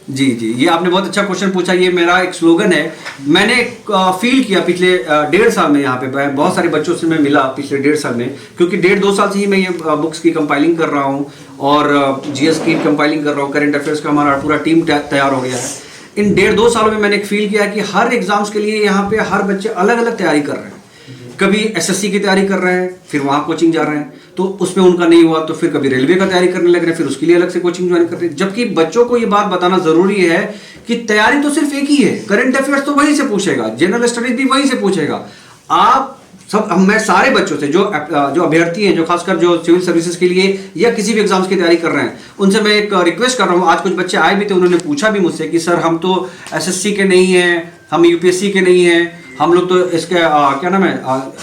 जी जी, ये आपने बहुत अच्छा क्वेश्चन पूछा। ये मेरा एक स्लोगन है। मैंने फील किया पिछले 1.5 साल में, यहाँ पे बहुत सारे बच्चों से मैं मिला पिछले 1.5 साल में, क्योंकि 1.5-2 साल से ही मैं ये बुक्स की कंपाइलिंग कर रहा हूँ और जीएस की कंपाइलिंग कर रहा हूँ। करंट अफेयर्स का हमारा पूरा टीम तैयार हो गया है। इन 1.5-2 सालों में मैंने एक फील किया कि हर एग्जाम्स के लिए यहाँ पे हर बच्चे अलग अलग तैयारी कर रहे हैं। कभी एसएससी की तैयारी कर रहे हैं, फिर वहाँ कोचिंग जा रहे हैं, तो उसमें उनका नहीं हुआ तो फिर कभी रेलवे का तैयारी करने लग रहे हैं, फिर उसके लिए अलग से कोचिंग ज्वाइन कर रहे हैं। जबकि बच्चों को ये बात बताना जरूरी है कि तैयारी तो सिर्फ एक ही है। करंट अफेयर्स तो वहीं से पूछेगा, जनरल स्टडीज भी वहीं से पूछेगा। आप सब, मैं सारे बच्चों से जो अभ्यर्थी हैं, जो खासकर जो सिविल सर्विसेज के लिए या किसी भी एग्जाम्स की तैयारी कर रहे हैं, उनसे मैं एक रिक्वेस्ट कर रहा हूँ। आज कुछ बच्चे आए भी थे, उन्होंने पूछा भी मुझसे कि सर हम तो एसएससी के नहीं हैं, हम यूपीएससी के नहीं हैं, हम लोग तो इसके क्या नाम है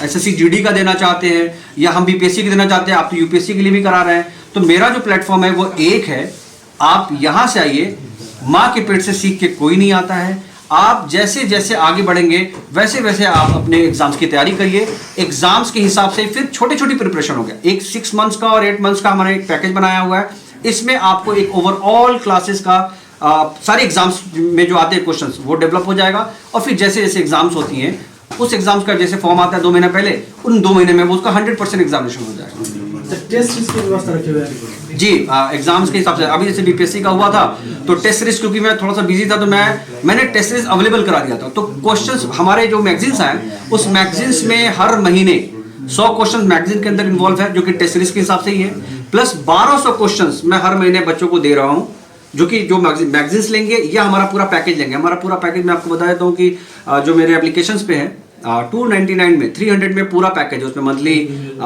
एसएससी जीडी का देना चाहते हैं, या हम बीपीएससी की देना चाहते हैं, आप तो यूपीएससी के लिए भी करा रहे हैं। तो मेरा जो प्लेटफॉर्म है वो एक है, आप यहाँ से आइए। माँ के पेट से सीख के कोई नहीं आता है। आप जैसे जैसे आगे बढ़ेंगे वैसे वैसे आप अपने एग्जाम्स की तैयारी करिए। एग्जाम्स के हिसाब से फिर छोटी छोटी प्रिपरेशन हो गया। एक 6 मंथ्स का और 8 मंथ्स का हमारा एक पैकेज बनाया हुआ है। इसमें आपको एक ओवरऑल क्लासेस का सारे एग्जाम्स में जो आते हैं क्वेश्चंस वो डेवलप हो जाएगा। और फिर जैसे जैसे एग्जाम्स होती हैं, उस एग्जाम्स का जैसे फॉर्म आता है 2 महीने पहले, उन 2 महीने में वो उसका 100% एग्जामिनेशन हो जाएगा। टेस्ट की व्यवस्था रखी हुई है जी, एग्जाम्स के हिसाब से। अभी जैसे बीपीएससी का हुआ था तो टेस्ट सीरीज, क्योंकि मैं थोड़ा सा बिजी था तो मैंने टेस्ट सीरीज अवेलेबल करा दिया था। तो क्वेश्चंस हमारे जो मैगजीन्स हैं, उस मैगजीन्स में हर महीने 100 क्वेश्चन मैगजीन के अंदर इन्वॉल्व है, जो कि टेस्ट सीरीज के हिसाब से ही है। प्लस 1200 क्वेश्चंस मैं हर महीने बच्चों को दे रहा हूँ, जो कि जो मैगजीन्स लेंगे या हमारा पूरा पैकेज लेंगे। हमारा पूरा पैकेज मैं आपको बता देता हूँ कि जो मेरे एप्लीकेशंस पे है 299 में 300 में पूरा पैकेज है। उसमें मंथली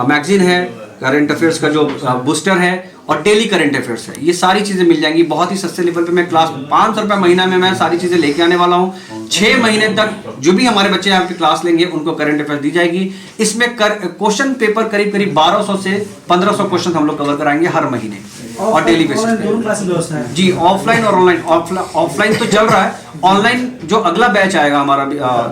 मैगजीन है, करंट अफेयर्स का जो बूस्टर है और डेली करंट अफेयर्स है। ये सारी चीजें मिल जाएंगी बहुत ही सस्ते लेवल पे। मैं क्लास 500 रुपये महीना में मैं सारी चीजें लेके आने वाला हूँ। 6 महीने तक जो भी हमारे बच्चे यहाँ पे क्लास लेंगे उनको करंट अफेयर्स दी जाएगी। इसमें क्वेश्चन पेपर करीब 1200 से 1500 क्वेश्चन हम लोग कवर कराएंगे हर महीने और डेली बेसिस पे। जी, ऑफलाइन और ऑनलाइन। ऑफलाइन तो चल रहा है, ऑनलाइन जो अगला बैच आएगा हमारा,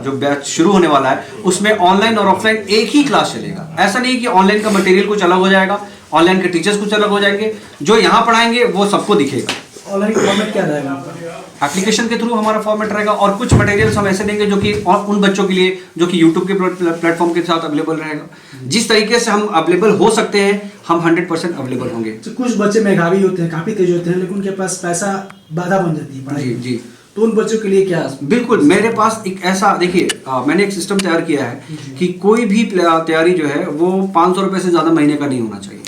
जो बैच शुरू होने वाला है, उसमें ऑनलाइन और ऑफलाइन एक ही क्लास चलेगा। ऐसा नहीं कि ऑनलाइन का मटेरियल कुछ अलग हो जाएगा, ऑनलाइन के टीचर्स कुछ अलग हो जाएंगे, जो यहाँ पढ़ाएंगे वो सबको दिखेगा। ऑनलाइन फॉर्मेट क्या रहेगा आपका? एप्लीकेशन के थ्रू हमारा फॉर्मेट रहेगा और कुछ मटेरियल्स हम ऐसे देंगे जो कि उन बच्चों के लिए जो कि यूट्यूब के प्लेटफॉर्म के साथ अवेलेबल रहेगा। जिस तरीके से हम अवेलेबल हो सकते हैं, हम 100% अवेलेबल होंगे। तो कुछ बच्चे मेधावी होते हैं, काफी तेज होते हैं, लेकिन उनके पास पैसा बाधा बन जाती है पढ़ाई। जी जी, तो उन बच्चों के लिए क्या? बिल्कुल, मेरे पास एक ऐसा, देखिए मैंने एक सिस्टम तैयार किया है कि कोई भी तैयारी जो है वो 500 रुपये से ज़्यादा महीने का नहीं होना चाहिए,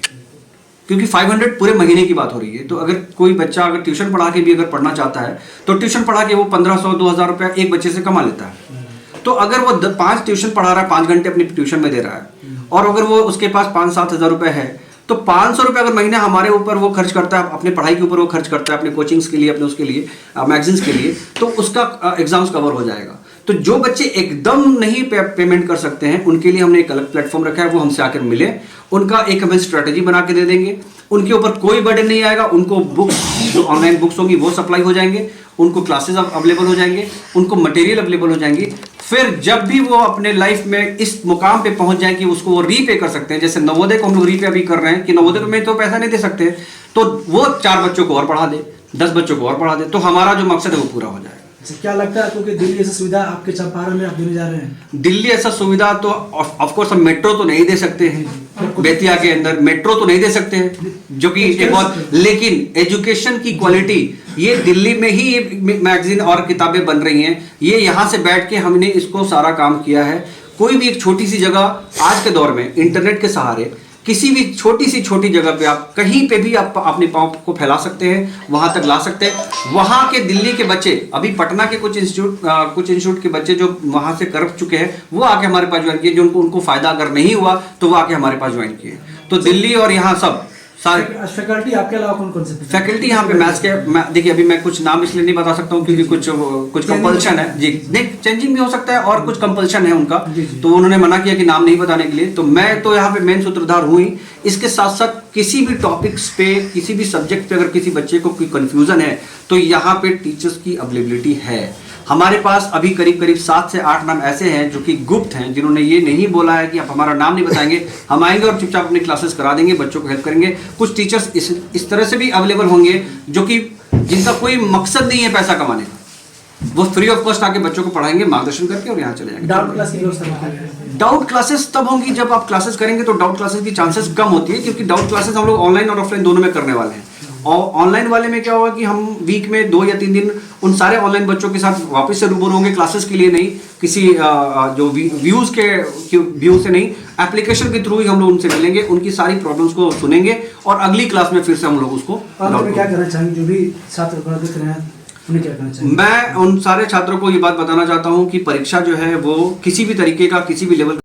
क्योंकि 500 पूरे महीने की बात हो रही है। तो अगर कोई बच्चा अगर ट्यूशन पढ़ा के भी अगर पढ़ना चाहता है तो ट्यूशन पढ़ा के वो 1500-2000 रुपया एक बच्चे से कमा लेता है। तो अगर वो 5 ट्यूशन पढ़ा रहा है, 5 घंटे अपनी ट्यूशन में दे रहा है, और अगर वो उसके पास 5-7 हज़ार रुपये है, तो 500 रुपये अगर महीने हमारे ऊपर वो खर्च करता है, अपने पढ़ाई के ऊपर वो खर्च करता है, अपने कोचिंग्स के लिए, अपने उसके लिए, मैगजीन्स के लिए, तो उसका एग्जाम्स कवर हो जाएगा। तो जो बच्चे एकदम नहीं पेमेंट कर सकते हैं, उनके लिए हमने एक अलग प्लेटफॉर्म रखा है। वो हमसे आकर मिले, उनका एक हमें स्ट्रेटेजी बना के दे देंगे। उनके ऊपर कोई बर्डन नहीं आएगा। उनको बुक्स, जो ऑनलाइन बुक्स होंगी वो सप्लाई हो जाएंगे, उनको क्लासेस अवेलेबल हो जाएंगे, उनको मटेरियल अवेलेबल हो जाएंगी। फिर जब भी वो अपने लाइफ में इस मुकाम पे पहुंच जाए कि उसको वो रीपे कर सकते हैं, जैसे नवोदय को हम लोग रीपे अभी कर रहे हैं कि नवोदय में तो पैसा नहीं दे सकते, तो वो 4 बच्चों को और पढ़ा दे, 10 बच्चों को और पढ़ा दे, तो हमारा जो मकसद है वो पूरा हो जाएगा। क्या लगता है क्योंकि दिल्ली ऐसा सुविधा आपके चंपारण में आप देने जा रहे हैं? दिल्ली ऐसा सुविधा तो ऑफ कोर्स हम मेट्रो तो नहीं दे सकते हैं, बेतिया के अंदर मेट्रो तो नहीं दे सकते हैं, जो कि एक बहुत, लेकिन एजुकेशन की क्वालिटी ये दिल्ली में ही ये मैगजीन और किताबें बन रही हैं। ये यहाँ से बैठ के हमने इसको सारा काम किया है। कोई भी एक छोटी सी जगह आज के दौर में इंटरनेट के सहारे किसी भी छोटी जगह पे आप कहीं पे भी आप अपने पाँव को फैला सकते हैं, वहां तक ला सकते हैं। वहां के दिल्ली के बच्चे, अभी पटना के कुछ इंस्टीट्यूट के बच्चे जो वहां से कर चुके हैं, वो आके हमारे पास ज्वाइन किए। जो उनको फायदा अगर नहीं हुआ तो वो आके हमारे पास ज्वाइन किए। तो दिल्ली और यहाँ सब सारे फैकल्टी आपके अलावा कौन से फैकल्टी यहाँ पे मैथ्स के, देखिए अभी मैं कुछ नाम इसलिए नहीं बता सकता हूँ क्योंकि कुछ कंपल्शन है जी, नहीं चेंजिंग भी हो सकता है और कुछ कंपल्शन है उनका, तो उन्होंने मना किया कि नाम नहीं बताने के लिए। तो मैं तो यहाँ पे मेन सूत्रधार हूँ ही। इसके साथ साथ किसी भी टॉपिक्स पे, किसी भी सब्जेक्ट पे अगर किसी बच्चे को कोई कंफ्यूजन है तो यहाँ पे टीचर्स की अवेलेबिलिटी है। हमारे पास अभी करीब 7 से 8 नाम ऐसे हैं जो कि गुप्त हैं, जिन्होंने ये नहीं बोला है कि आप हमारा नाम नहीं बताएंगे, हम आएंगे और चुपचाप अपनी क्लासेस करा देंगे, बच्चों को हेल्प करेंगे। कुछ टीचर्स इस तरह से भी अवेलेबल होंगे जो कि जिनका कोई मकसद नहीं है पैसा कमाने का, वो फ्री ऑफ कॉस्ट आके बच्चों को पढ़ाएंगे मार्गदर्शन करके और यहाँ चले जाएंगे। डाउट क्लास की व्यवस्था रखा गया है। डाउट क्लासेस तब होंगी जब आप क्लासेस करेंगे, तो डाउट क्लासेस की चांसेस कम होती है, क्योंकि डाउट क्लासेस हम लोग ऑनलाइन और ऑफलाइन दोनों में करने वाले हैं। और ऑनलाइन वाले में क्या होगा कि हम वीक में 2 या 3 दिन उन सारे ऑनलाइन बच्चों के साथ वापस से रूबरू होंगे, क्लासेस के लिए नहीं, किसी जो व्यूज के व्यू से नहीं, एप्लीकेशन के थ्रू ही हम लोग उनसे मिलेंगे, उनकी सारी प्रॉब्लम्स को सुनेंगे और अगली क्लास में फिर से हम लोग उसको और में क्या करना चाहेंगे जो भी छात्र को देख रहे हैं, उन्हें क्या करना चाहिए? मैं उन सारे छात्रों को ये बात बताना चाहता हूँ कि परीक्षा जो है वो किसी भी तरीके का, किसी भी लेवल